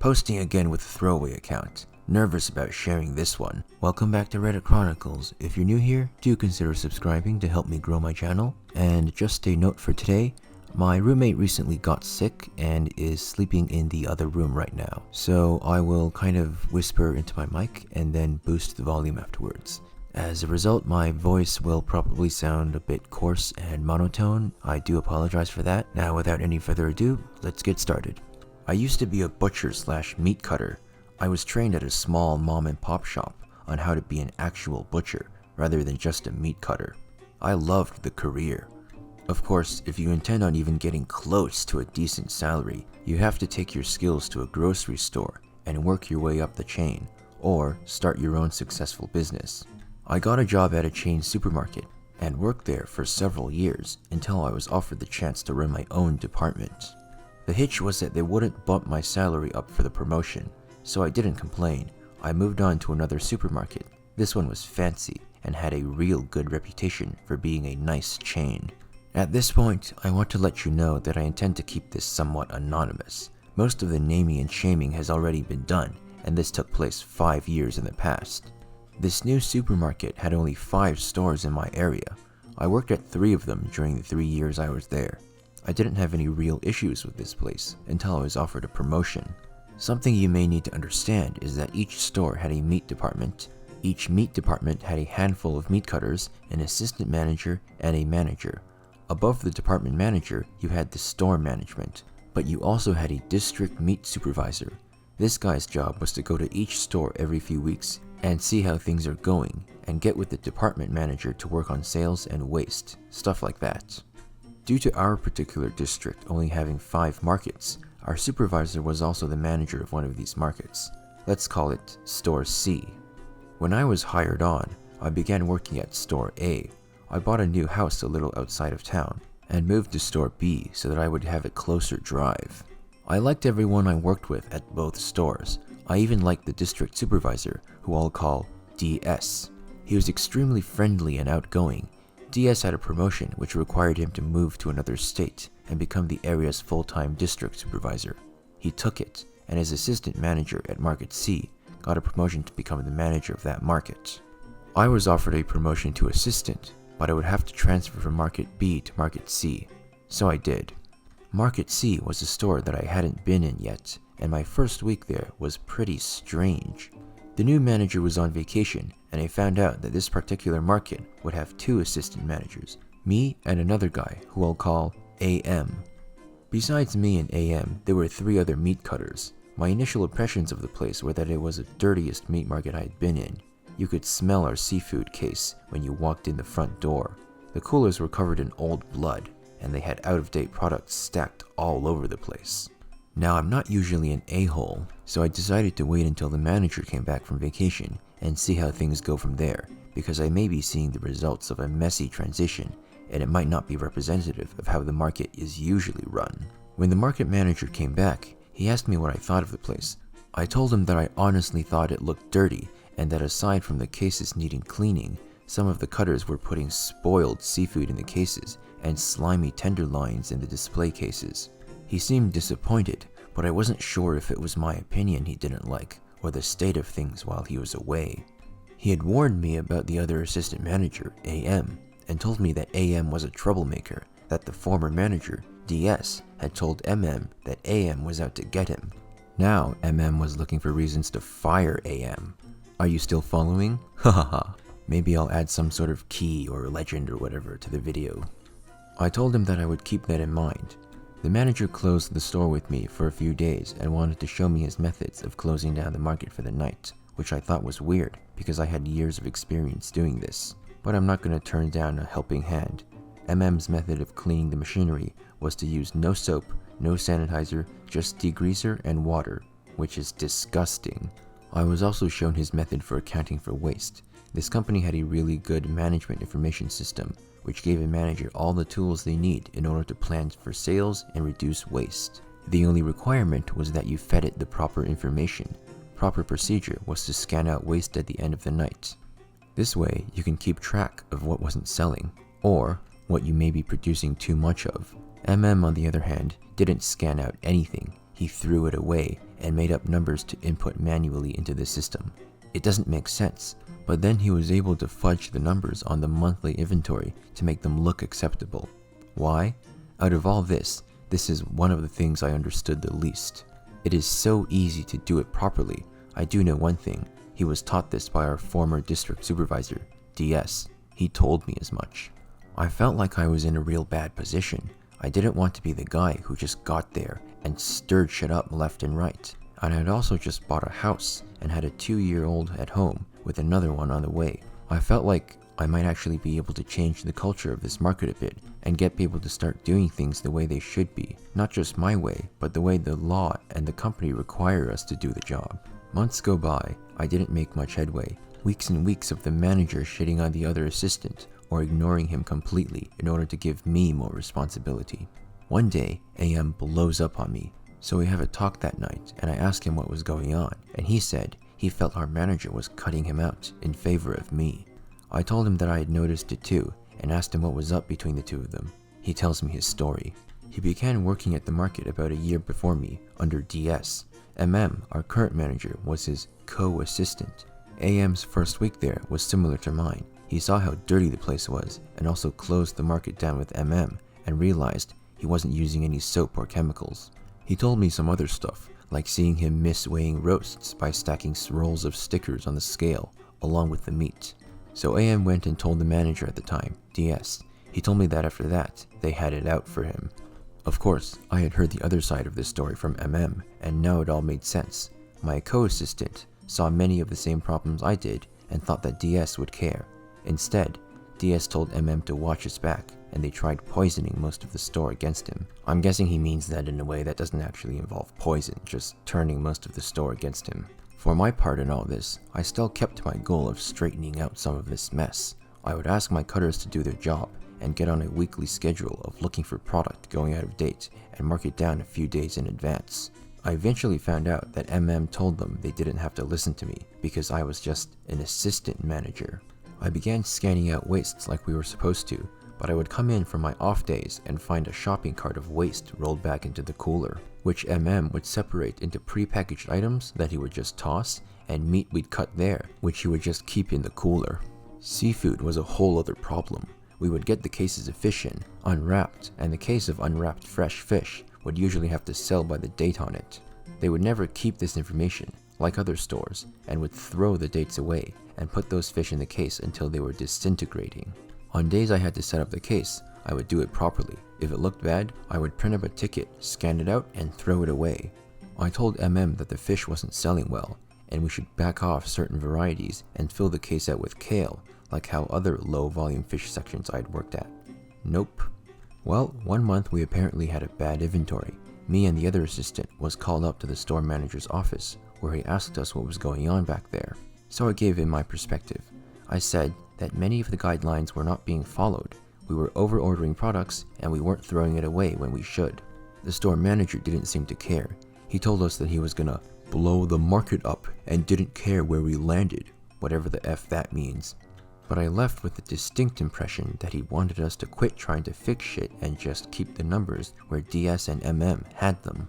Posting again with a throwaway account. Nervous about sharing this one. Welcome back to Reddit Chronicles. If you're new here, do consider subscribing to help me grow my channel. And just a note for today, my roommate recently got sick and is sleeping in the other room right now. So I will kind of whisper into my mic and then boost the volume afterwards. As a result, my voice will probably sound a bit coarse and monotone. I do apologize for that. Now, without any further ado, let's get started. I used to be a butcher/meat cutter. I was trained at a small mom and pop shop on how to be an actual butcher rather than just a meat cutter. I loved the career. Of course, if you intend on even getting close to a decent salary, you have to take your skills to a grocery store and work your way up the chain, or start your own successful business. I got a job at a chain supermarket and worked there for several years until I was offered the chance to run my own department. The hitch was that they wouldn't bump my salary up for the promotion, so I didn't complain. I moved on to another supermarket. This one was fancy and had a real good reputation for being a nice chain. At this point, I want to let you know that I intend to keep this somewhat anonymous. Most of the naming and shaming has already been done, and this took place 5 years in the past. This new supermarket had only 5 stores in my area. I worked at 3 of them during the 3 years I was there. I didn't have any real issues with this place until I was offered a promotion. Something you may need to understand is that each store had a meat department. Each meat department had a handful of meat cutters, an assistant manager, and a manager. Above the department manager, you had the store management, but you also had a district meat supervisor. This guy's job was to go to each store every few weeks and see how things are going, and get with the department manager to work on sales and waste, stuff like that. Due to our particular district only having 5 markets, our supervisor was also the manager of one of these markets. Let's call it Store C. When I was hired on, I began working at Store A. I bought a new house a little outside of town, and moved to Store B so that I would have a closer drive. I liked everyone I worked with at both stores. I even liked the district supervisor, who I'll call DS. He was extremely friendly and outgoing. DS had a promotion which required him to move to another state and become the area's full-time district supervisor. He took it, and as assistant manager at Market C, got a promotion to become the manager of that market. I was offered a promotion to assistant, but I would have to transfer from Market B to Market C, so I did. Market C was a store that I hadn't been in yet, and my first week there was pretty strange. The new manager was on vacation, and I found out that this particular market would have 2 assistant managers, me and another guy who I'll call AM. Besides me and AM, there were 3 other meat cutters. My initial impressions of the place were that it was the dirtiest meat market I had been in. You could smell our seafood case when you walked in the front door. The coolers were covered in old blood, and they had out-of-date products stacked all over the place. Now, I'm not usually an a-hole, so I decided to wait until the manager came back from vacation and see how things go from there, because I may be seeing the results of a messy transition, and it might not be representative of how the market is usually run. When the market manager came back, he asked me what I thought of the place. I told him that I honestly thought it looked dirty, and that aside from the cases needing cleaning, some of the cutters were putting spoiled seafood in the cases and slimy tenderloins in the display cases. He seemed disappointed, but I wasn't sure if it was my opinion he didn't like, or the state of things while he was away. He had warned me about the other assistant manager, AM, and told me that AM was a troublemaker, that the former manager, DS, had told MM that AM was out to get him. Now, MM was looking for reasons to fire AM. Are you still following? Hahaha. Maybe I'll add some sort of key or legend or whatever to the video. I told him that I would keep that in mind. The manager closed the store with me for a few days and wanted to show me his methods of closing down the market for the night, which I thought was weird because I had years of experience doing this. But I'm not going to turn down a helping hand. MM's method of cleaning the machinery was to use no soap, no sanitizer, just degreaser and water, which is disgusting. I was also shown his method for accounting for waste. This company had a really good management information system, which gave a manager all the tools they need in order to plan for sales and reduce waste. The only requirement was that you fed it the proper information. Proper procedure was to scan out waste at the end of the night. This way, you can keep track of what wasn't selling, or what you may be producing too much of. MM, on the other hand, didn't scan out anything. He threw it away and made up numbers to input manually into the system. It doesn't make sense, but then he was able to fudge the numbers on the monthly inventory to make them look acceptable. Why? Out of all this is one of the things I understood the least. It is so easy to do it properly. I do know one thing. He was taught this by our former district supervisor, DS. He told me as much. I felt like I was in a real bad position. I didn't want to be the guy who just got there and stirred shit up left and right. And I had also just bought a house and had a 2-year-old at home with another one on the way. I felt like I might actually be able to change the culture of this market a bit and get people to start doing things the way they should be. Not just my way, but the way the law and the company require us to do the job. Months go by, I didn't make much headway. Weeks and weeks of the manager shitting on the other assistant or ignoring him completely in order to give me more responsibility. One day, AM blows up on me. So we have a talk that night and I asked him what was going on, and he said he felt our manager was cutting him out in favor of me. I told him that I had noticed it too and asked him what was up between the two of them. He tells me his story. He began working at the market about a year before me under DS. Our current manager, was his co-assistant. AM's first week there was similar to mine. He saw how dirty the place was and also closed the market down with and realized he wasn't using any soap or chemicals. He told me some other stuff, like seeing him miss weighing roasts by stacking rolls of stickers on the scale along with the meat. So AM went and told the manager at the time, DS. He told me that after that, they had it out for him. Of course, I had heard the other side of this story from and now it all made sense. My co-assistant saw many of the same problems I did and thought that DS would care. Instead, DS told to watch his back, and they tried poisoning most of the store against him. I'm guessing he means that in a way that doesn't actually involve poison, just turning most of the store against him. For my part in all this, I still kept to my goal of straightening out some of this mess. I would ask my cutters to do their job and get on a weekly schedule of looking for product going out of date and mark it down a few days in advance. I eventually found out that told them they didn't have to listen to me because I was just an assistant manager. I began scanning out wastes like we were supposed to, but I would come in from my off days and find a shopping cart of waste rolled back into the cooler, which would separate into pre-packaged items that he would just toss, and meat we'd cut there, which he would just keep in the cooler. Seafood was a whole other problem. We would get the cases of fish in, unwrapped, and the case of unwrapped fresh fish would usually have to sell by the date on it. They would never keep this information, like other stores, and would throw the dates away and put those fish in the case until they were disintegrating. On days I had to set up the case, I would do it properly. If it looked bad, I would print up a ticket, scan it out, and throw it away. I told that the fish wasn't selling well, and we should back off certain varieties and fill the case out with kale, like how other low-volume fish sections I'd worked at. Nope. Well, one month we apparently had a bad inventory. Me and the other assistant was called up to the store manager's office, where he asked us what was going on back there. So I gave him my perspective. I said that many of the guidelines were not being followed. We were over-ordering products, and we weren't throwing it away when we should. The store manager didn't seem to care. He told us that he was gonna blow the market up and didn't care where we landed, whatever the F that means. But I left with the distinct impression that he wanted us to quit trying to fix shit and just keep the numbers where DS and had them.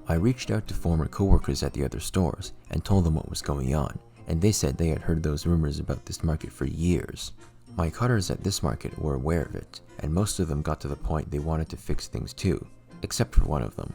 I reached out to former coworkers at the other stores and told them what was going on, and they said they had heard those rumors about this market for years. My cutters at this market were aware of it, and most of them got to the point they wanted to fix things too, except for one of them.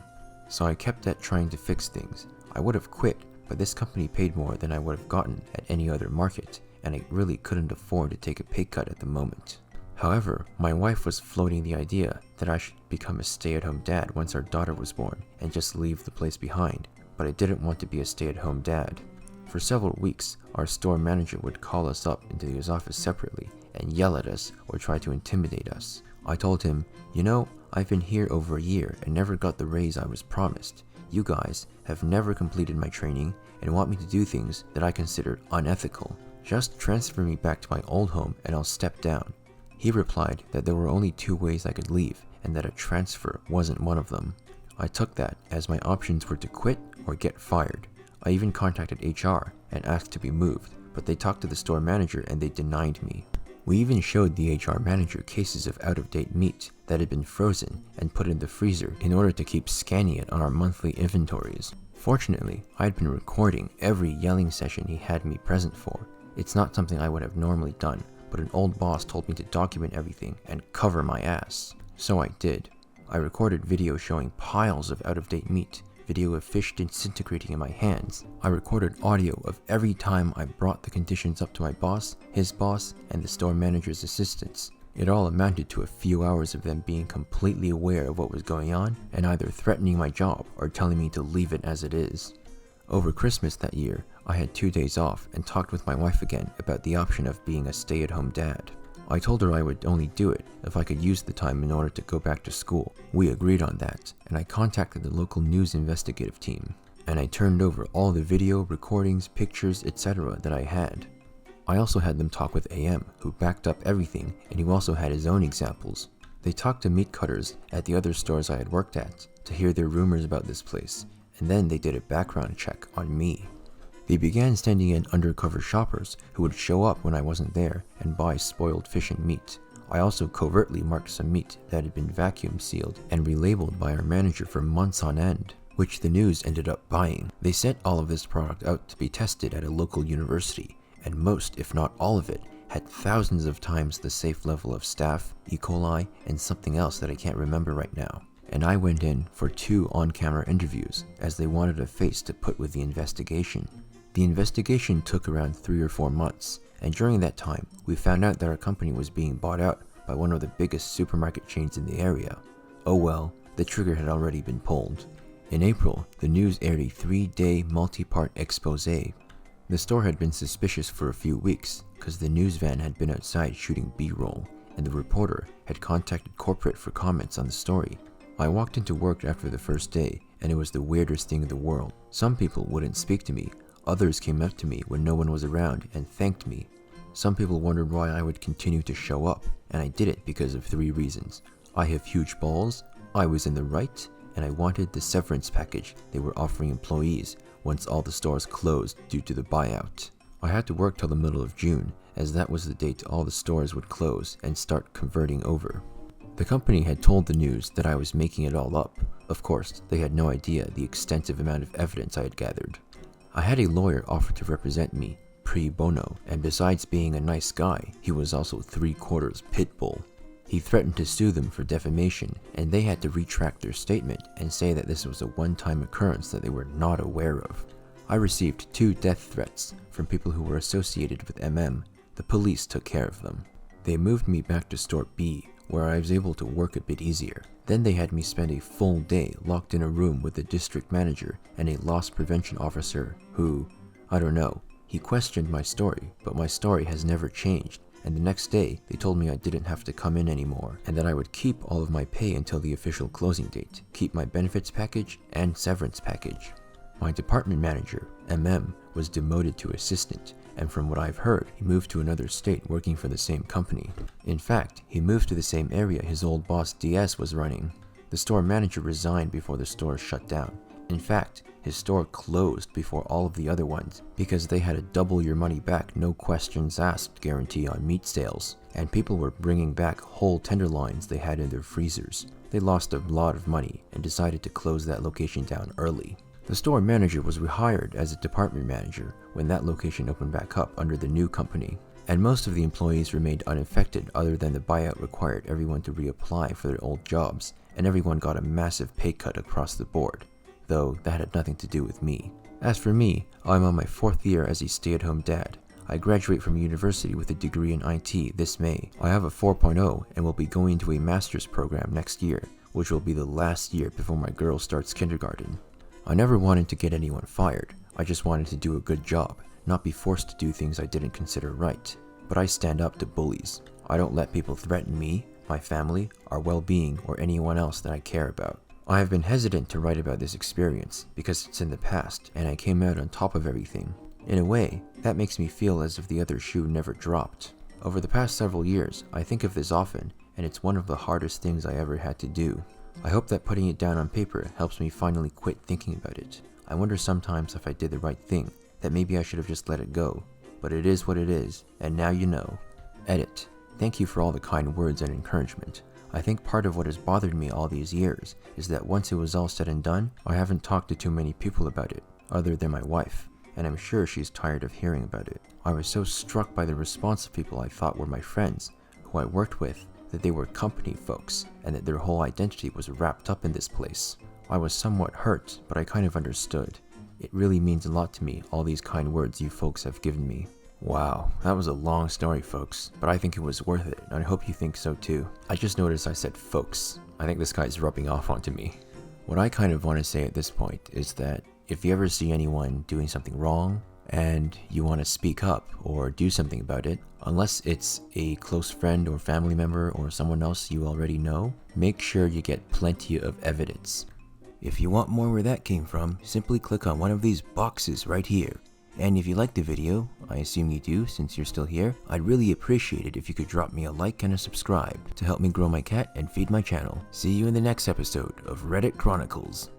So I kept at trying to fix things. I would have quit, but this company paid more than I would have gotten at any other market, and I really couldn't afford to take a pay cut at the moment. However, my wife was floating the idea that I should become a stay-at-home dad once our daughter was born and just leave the place behind, but I didn't want to be a stay-at-home dad. For several weeks, our store manager would call us up into his office separately and yell at us or try to intimidate us. I told him, "You know, I've been here over a year and never got the raise I was promised. You guys have never completed my training and want me to do things that I consider unethical. Just transfer me back to my old home and I'll step down." He replied that there were only 2 ways I could leave and that a transfer wasn't one of them. I took that as my options were to quit or get fired. I even contacted HR and asked to be moved, but they talked to the store manager and they denied me. We even showed the HR manager cases of out-of-date meat that had been frozen and put in the freezer in order to keep scanning it on our monthly inventories. Fortunately, I had been recording every yelling session he had me present for. It's not something I would have normally done, but an old boss told me to document everything and cover my ass. So I did. I recorded video showing piles of out-of-date meat, video of fish disintegrating in my hands. I recorded audio of every time I brought the conditions up to my boss, his boss, and the store manager's assistants. It all amounted to a few hours of them being completely aware of what was going on and either threatening my job or telling me to leave it as it is. Over Christmas that year, I had 2 days off and talked with my wife again about the option of being a stay-at-home dad. I told her I would only do it if I could use the time in order to go back to school. We agreed on that, and I contacted the local news investigative team, and I turned over all the video, recordings, pictures, etc. that I had. I also had them talk with AM, who backed up everything and who also had his own examples. They talked to meat cutters at the other stores I had worked at to hear their rumors about this place, and then they did a background check on me. They began sending in undercover shoppers who would show up when I wasn't there and buy spoiled fish and meat. I also covertly marked some meat that had been vacuum sealed and relabeled by our manager for months on end, which the news ended up buying. They sent all of this product out to be tested at a local university, and most, if not all of it, had thousands of times the safe level of staph, E. coli, and something else that I can't remember right now. And I went in for 2 on-camera interviews, as they wanted a face to put with the investigation. The investigation took around 3 or 4 months, and during that time, we found out that our company was being bought out by one of the biggest supermarket chains in the area. Oh well, the trigger had already been pulled. In April, the news aired a 3-day multi-part expose. The store had been suspicious for a few weeks because the news van had been outside shooting B-roll, and the reporter had contacted corporate for comments on the story. I walked into work after the first day, and it was the weirdest thing in the world. Some people wouldn't speak to me, others came up to me when no one was around and thanked me. Some people wondered why I would continue to show up, and I did it because of 3 reasons. I have huge balls, I was in the right, and I wanted the severance package they were offering employees once all the stores closed due to the buyout. I had to work till the middle of June, as that was the date all the stores would close and start converting over. The company had told the news that I was making it all up. Of course, they had no idea the extensive amount of evidence I had gathered. I had a lawyer offer to represent me, pro bono, and besides being a nice guy, he was also 3/4 pit bull. He threatened to sue them for defamation, and they had to retract their statement and say that this was a one-time occurrence that they were not aware of. I received 2 death threats from people who were associated with MM. The police took care of them. They moved me back to Store B, where I was able to work a bit easier. Then they had me spend a full day locked in a room with the district manager and a loss prevention officer who, I don't know, he questioned my story, but my story has never changed. And the next day, they told me I didn't have to come in anymore, and that I would keep all of my pay until the official closing date, keep my benefits package and severance package. My department manager, MM, was demoted to assistant, and from what I've heard, he moved to another state working for the same company. In fact, he moved to the same area his old boss DS was running. The store manager resigned before the store shut down. In fact, his store closed before all of the other ones because they had a double your money back, no questions asked guarantee on meat sales, and people were bringing back whole tenderloins they had in their freezers. They lost a lot of money and decided to close that location down early. The store manager was rehired as a department manager when that location opened back up under the new company, and most of the employees remained unaffected other than the buyout required everyone to reapply for their old jobs, and everyone got a massive pay cut across the board, though that had nothing to do with me. As for me, I'm on my 4th year as a stay-at-home dad. I graduate from university with a degree in IT this May. I have a 4.0 and will be going to a master's program next year, which will be the last year before my girl starts kindergarten. I never wanted to get anyone fired. I just wanted to do a good job, not be forced to do things I didn't consider right. But I stand up to bullies. I don't let people threaten me, my family, our well-being, or anyone else that I care about. I have been hesitant to write about this experience because it's in the past and I came out on top of everything. In a way, that makes me feel as if the other shoe never dropped. Over the past several years, I think of this often, and it's one of the hardest things I ever had to do. I hope that putting it down on paper helps me finally quit thinking about it. I wonder sometimes if I did the right thing, that maybe I should have just let it go. But it is what it is, and now you know. Edit. Thank you for all the kind words and encouragement. I think part of what has bothered me all these years is that once it was all said and done, I haven't talked to too many people about it, other than my wife, and I'm sure she's tired of hearing about it. I was so struck by the response of people I thought were my friends, who I worked with, that they were company folks, and that their whole identity was wrapped up in this place. I was somewhat hurt, but I kind of understood. It really means a lot to me, all these kind words you folks have given me. Wow, that was a long story, folks, but I think it was worth it, and I hope you think so too. I just noticed I said folks. I think this guy's rubbing off onto me. What I kind of want to say at this point is that if you ever see anyone doing something wrong, and you want to speak up or do something about it, unless it's a close friend or family member or someone else you already know, make sure you get plenty of evidence. If you want more where that came from, simply click on one of these boxes right here. And if you liked the video, I assume you do since you're still here, I'd really appreciate it if you could drop me a like and a subscribe to help me grow my cat and feed my channel. See you in the next episode of Reddit Chronicles.